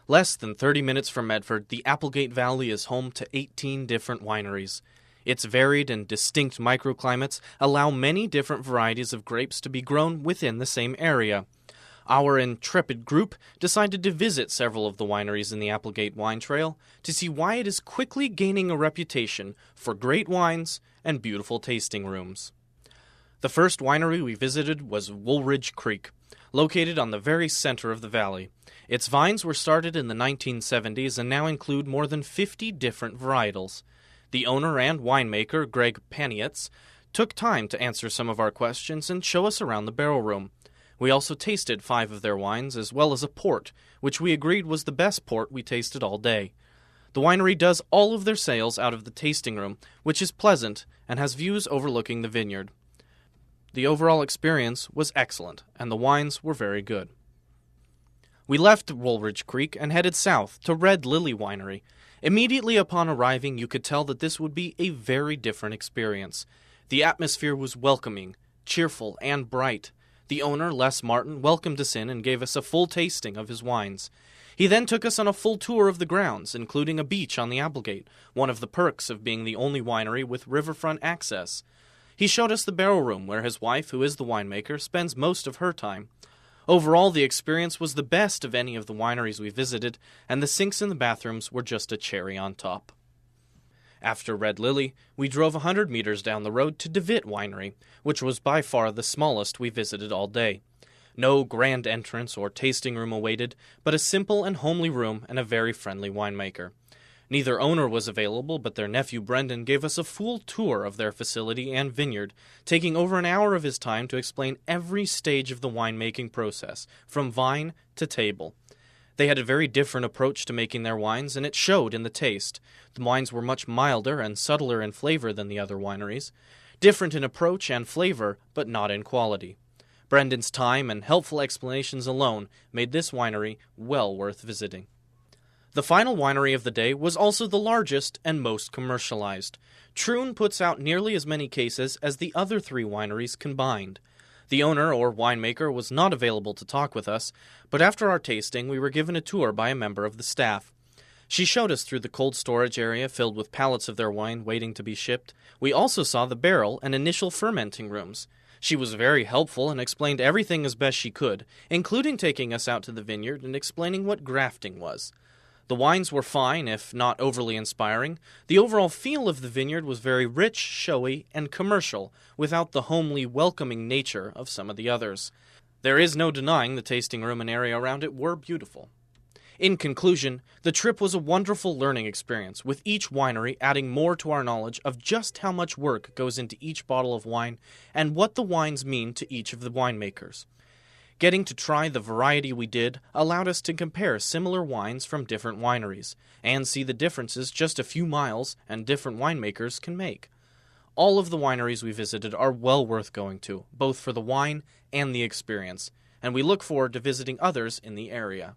Less than 30 minutes from Medford, the Applegate Valley is home to 18 different wineries. Its varied and distinct microclimates allow many different varieties of grapes to be grown within the same area. Our intrepid group decided to visit several of the wineries in the Applegate Wine Trail to see why it is quickly gaining a reputation for great wines and beautiful tasting rooms. The first winery we visited was Woolridge Creek, located on the very center of the valley. Its vines were started in the 1970s and now include more than 50 different varietals. The owner and winemaker, Greg Panietz, took time to answer some of our questions and show us around the barrel room. We also tasted 5 of their wines, as well as a port, which we agreed was the best port we tasted all day. The winery does all of their sales out of the tasting room, which is pleasant and has views overlooking the vineyard. The overall experience was excellent, and the wines were very good. We left Woolridge Creek and headed south to Red Lily Winery. Immediately upon arriving, you could tell that this would be a very different experience. The atmosphere was welcoming, cheerful, and bright. The owner, Les Martin, welcomed us in and gave us a full tasting of his wines. He then took us on a full tour of the grounds, including a beach on the Applegate, one of the perks of being the only winery with riverfront access. He showed us the barrel room, where his wife, who is the winemaker, spends most of her time. Overall, the experience was the best of any of the wineries we visited, and the sinks in the bathrooms were just a cherry on top. After Red Lily, we drove 100 meters down the road to Devitt Winery, which was by far the smallest we visited all day. No grand entrance or tasting room awaited, but a simple and homely room and a very friendly winemaker. Neither owner was available, but their nephew Brendan gave us a full tour of their facility and vineyard, taking over an hour of his time to explain every stage of the winemaking process, from vine to table. They had a very different approach to making their wines, and it showed in the taste. The wines were much milder and subtler in flavor than the other wineries, different in approach and flavor, but not in quality. Brendan's time and helpful explanations alone made this winery well worth visiting. The final winery of the day was also the largest and most commercialized. Troon puts out nearly as many cases as the other 3 wineries combined. The owner or winemaker was not available to talk with us, but after our tasting we were given a tour by a member of the staff. She showed us through the cold storage area filled with pallets of their wine waiting to be shipped. We also saw the barrel and initial fermenting rooms. She was very helpful and explained everything as best she could, including taking us out to the vineyard and explaining what grafting was. The wines were fine, if not overly inspiring. The overall feel of the vineyard was very rich, showy, and commercial, without the homely, welcoming nature of some of the others. There is no denying the tasting room and area around it were beautiful. In conclusion, the trip was a wonderful learning experience, with each winery adding more to our knowledge of just how much work goes into each bottle of wine and what the wines mean to each of the winemakers. Getting to try the variety we did allowed us to compare similar wines from different wineries and see the differences just a few miles and different winemakers can make. All of the wineries we visited are well worth going to, both for the wine and the experience, and we look forward to visiting others in the area.